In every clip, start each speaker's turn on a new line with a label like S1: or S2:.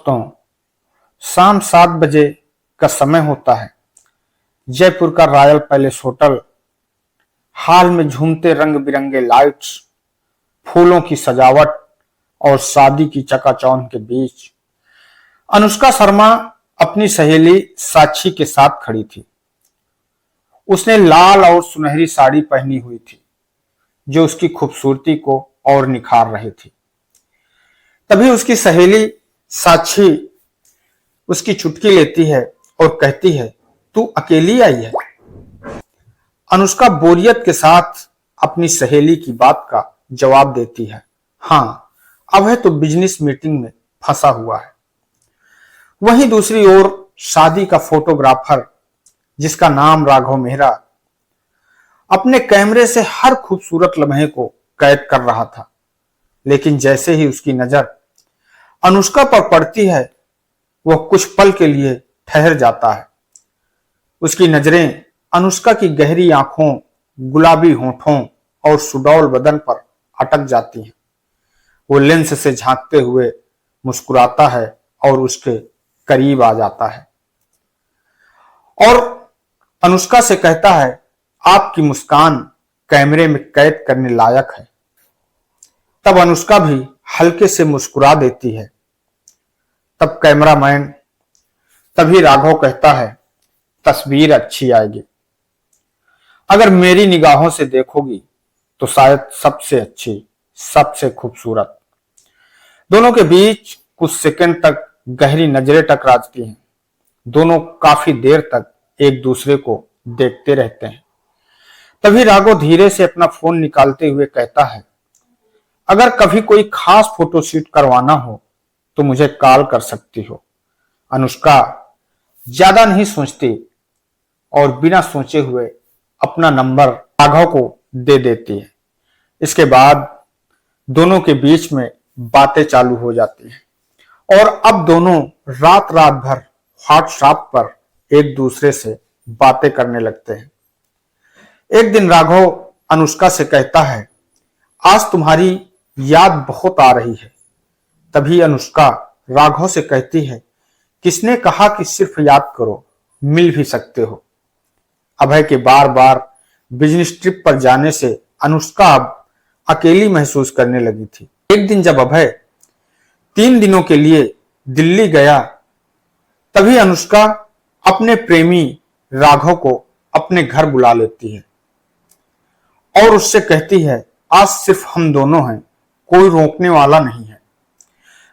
S1: दोस्तों, शाम 7 बजे का समय होता है। जयपुर का रॉयल पैलेस होटल हाल में झूमते रंग बिरंगे लाइट्स, फूलों की सजावट और शादी की चकाचौंध के बीच अनुष्का शर्मा अपनी सहेली साक्षी के साथ खड़ी थी। उसने लाल और सुनहरी साड़ी पहनी हुई थी जो उसकी खूबसूरती को और निखार रही थी। तभी उसकी सहेली साक्षी उसकी चुटकी लेती है और कहती है, तू अकेली आई है? अनुष्का बोरियत के साथ अपनी सहेली की बात का जवाब देती है, हाँ, अब है तो बिजनेस मीटिंग में फंसा हुआ है। वहीं दूसरी ओर शादी का फोटोग्राफर, जिसका नाम राघव मेहरा, अपने कैमरे से हर खूबसूरत लम्हे को कैद कर रहा था। लेकिन जैसे ही उसकी नजर अनुष्का पर पड़ती है, वह कुछ पल के लिए ठहर जाता है। उसकी नजरें अनुष्का की गहरी आंखों, गुलाबी होठों और सुडौल बदन पर अटक जाती हैं। वो लेंस से झांकते हुए मुस्कुराता है और उसके करीब आ जाता है और अनुष्का से कहता है, आपकी मुस्कान कैमरे में कैद करने लायक है। तब अनुष्का भी हल्के से मुस्कुरा देती है। तब कैमरामैन, तभी राघव कहता है, तस्वीर अच्छी आएगी। अगर मेरी निगाहों से देखोगी तो शायद सबसे अच्छी, सबसे खूबसूरत। दोनों के बीच कुछ सेकंड तक गहरी नजरें टकराती हैं। दोनों काफी देर तक एक दूसरे को देखते रहते हैं। तभी राघव धीरे से अपना फोन निकालते हुए कहता है, अगर कभी कोई खास फोटोशूट करवाना हो तो मुझे कॉल कर सकती हो। अनुष्का ज्यादा नहीं सोचती और बिना सोचे हुए अपना नंबर राघव को दे देती है। इसके बाद दोनों के बीच में बातें चालू हो जाती हैं और अब दोनों रात रात भर व्हाट्सएप पर एक दूसरे से बातें करने लगते हैं। एक दिन राघव अनुष्का से कहता है, आज तुम्हारी याद बहुत आ रही है। तभी अनुष्का राघव से कहती है, किसने कहा कि सिर्फ याद करो, मिल भी सकते हो। अभय के बार बार बिजनेस ट्रिप पर जाने से अनुष्का अब अकेली महसूस करने लगी थी। एक दिन जब अभय 3 दिनों के लिए दिल्ली गया, तभी अनुष्का अपने प्रेमी राघव को अपने घर बुला लेती है और उससे कहती है, आज सिर्फ हम दोनों हैं, कोई रोकने वाला नहीं है।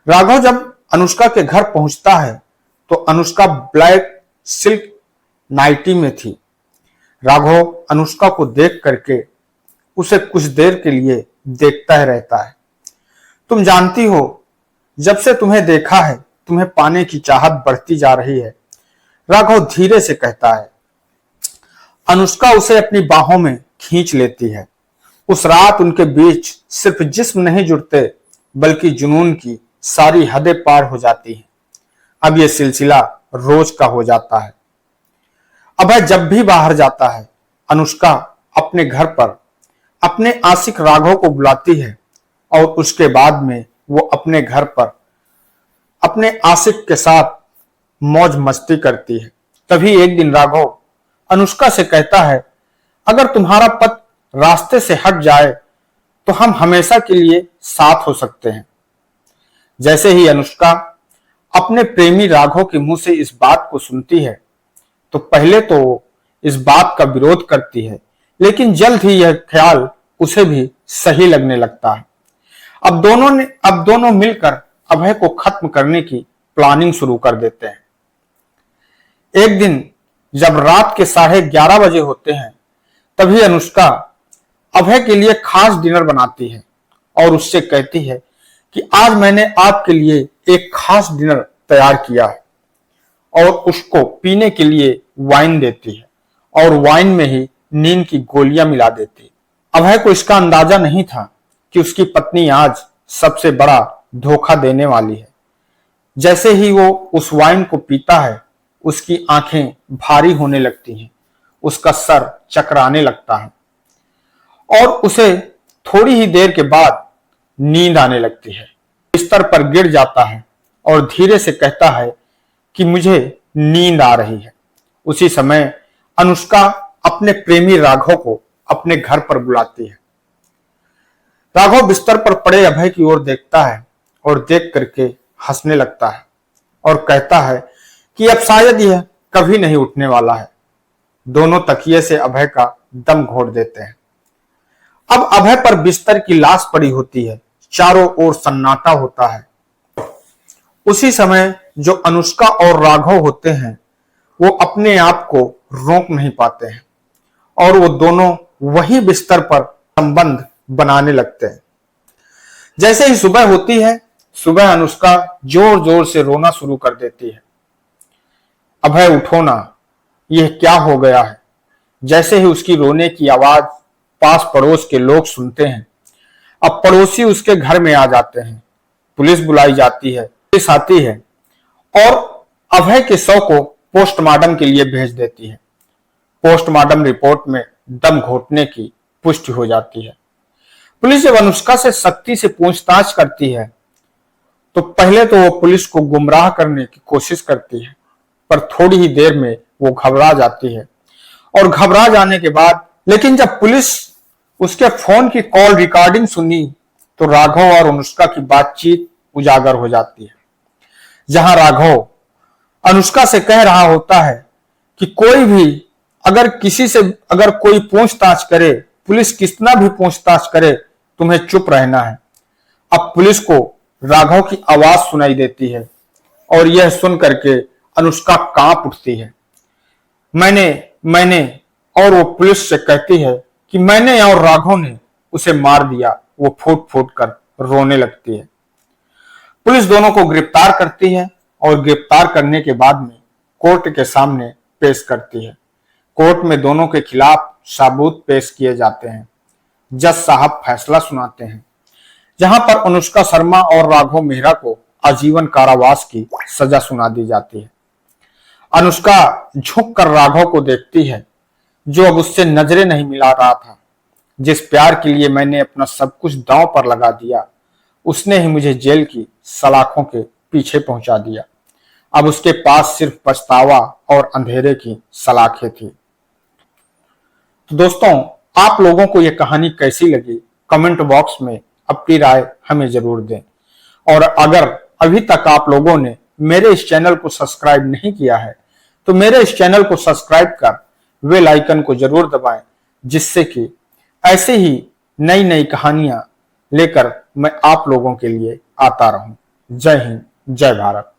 S1: राघव जब अनुष्का के घर पहुंचता है तो अनुष्का ब्लैक सिल्क नाइटी में थी। राघव अनुष्का को देख करके उसे कुछ देर के लिए देखता ही रहता है। तुम जानती हो, जब से तुम्हें देखा है तुम्हें पाने की चाहत बढ़ती जा रही है, राघव धीरे से कहता है। अनुष्का उसे अपनी बाहों में खींच लेती है। उस रात उनके बीच सिर्फ जिस्म नहीं जुड़ते बल्कि जुनून की सारी हदें पार हो जाती हैं। अब यह सिलसिला रोज का हो जाता है। अभय जब भी बाहर जाता है, अनुष्का अपने घर पर अपने आशिक राघव को बुलाती है और उसके बाद में वो अपने घर पर अपने आशिक के साथ मौज मस्ती करती है। तभी एक दिन राघव अनुष्का से कहता है, अगर तुम्हारा पति रास्ते से हट जाए तो हम हमेशा के लिए साथ हो सकते हैं। जैसे ही अनुष्का अपने प्रेमी राघव के मुंह से इस बात को सुनती है तो पहले तो वो इस बात का विरोध करती है, लेकिन जल्द ही यह ख्याल उसे भी सही लगने लगता है। अब दोनों मिलकर अभय को खत्म करने की प्लानिंग शुरू कर देते हैं। एक दिन जब रात के 11:30 बजे होते हैं, तभी अनुष्का अभय के लिए खास डिनर बनाती है और उससे कहती है कि आज मैंने आपके लिए एक खास डिनर तैयार किया है, और उसको पीने के लिए वाइन देती है और वाइन में ही नींद की गोलियां मिला देती है। अभय को इसका अंदाजा नहीं था कि उसकी पत्नी आज सबसे बड़ा धोखा देने वाली है। जैसे ही वो उस वाइन को पीता है, उसकी आंखें भारी होने लगती हैं, उसका सर चकराने लगता है और उसे थोड़ी ही देर के बाद नींद आने लगती है। बिस्तर पर गिर जाता है और धीरे से कहता है कि मुझे नींद आ रही है। उसी समय अनुष्का अपने प्रेमी राघव को अपने घर पर बुलाती है। राघव बिस्तर पर पड़े अभय की ओर देखता है और देख करके हंसने लगता है और कहता है कि अब शायद यह कभी नहीं उठने वाला है। दोनों तकिए से अभय का दम घोट देते हैं। अब अभय पर बिस्तर की लाश पड़ी होती है। चारों ओर सन्नाटा होता है। उसी समय जो अनुष्का और राघव होते हैं वो अपने आप को रोक नहीं पाते हैं और वो दोनों वही बिस्तर पर संबंध बनाने लगते हैं। जैसे ही सुबह होती है, सुबह अनुष्का जोर जोर से रोना शुरू कर देती है। अभय उठो ना, यह क्या हो गया है। जैसे ही उसकी रोने की आवाज पास पड़ोस के लोग सुनते हैं, अब पड़ोसी उसके घर में आ जाते हैं। पुलिस बुलाई जाती है। पुलिस आती है और अभय के शव को पोस्टमार्टम के लिए भेज देती है। पोस्टमार्टम रिपोर्ट में दम घोटने की पुष्टि हो जाती है। पुलिस जब अनुष्का से सख्ती से पूछताछ करती है तो पहले तो वो पुलिस को गुमराह करने की कोशिश करती है, पर थोड़ी ही देर में वो घबरा जाती है और घबरा जाने के बाद लेकिन जब पुलिस उसके फोन की कॉल रिकॉर्डिंग सुनी तो राघव और अनुष्का की बातचीत उजागर हो जाती है, जहां राघव अनुष्का से कह रहा होता है कि कोई भी अगर किसी से अगर कोई पूछताछ करे, पुलिस कितना भी पूछताछ करे, तुम्हें चुप रहना है। अब पुलिस को राघव की आवाज सुनाई देती है और यह सुन करके अनुष्का कांप उठती है। मैंने और वो पुलिस से कहती है कि मैंने और राघव ने उसे मार दिया। वो फूट फूट कर रोने लगती है। पुलिस दोनों को गिरफ्तार करती है और गिरफ्तार करने के बाद में कोर्ट के सामने पेश करती है। कोर्ट में दोनों के खिलाफ सबूत पेश किए जाते हैं। जज साहब फैसला सुनाते हैं, जहां पर अनुष्का शर्मा और राघव मेहरा को आजीवन कारावास की सजा सुना दी जाती है। अनुष्का झुक कर राघव को देखती है, जो अब उससे नजरें नहीं मिला रहा था। जिस प्यार के लिए मैंने अपना सब कुछ दांव पर लगा दिया, उसने ही मुझे जेल की सलाखों के पीछे पहुंचा दिया। अब उसके पास सिर्फ पछतावा और अंधेरे की सलाखें थी। तो दोस्तों, आप लोगों को यह कहानी कैसी लगी, कमेंट बॉक्स में अपनी राय हमें जरूर दें। और अगर अभी तक आप लोगों ने मेरे इस चैनल को सब्सक्राइब नहीं किया है तो मेरे इस चैनल को सब्सक्राइब कर बेल आइकन को जरूर दबाएं, जिससे कि ऐसे ही नई नई कहानियां लेकर मैं आप लोगों के लिए आता रहूं। जय हिंद, जय भारत।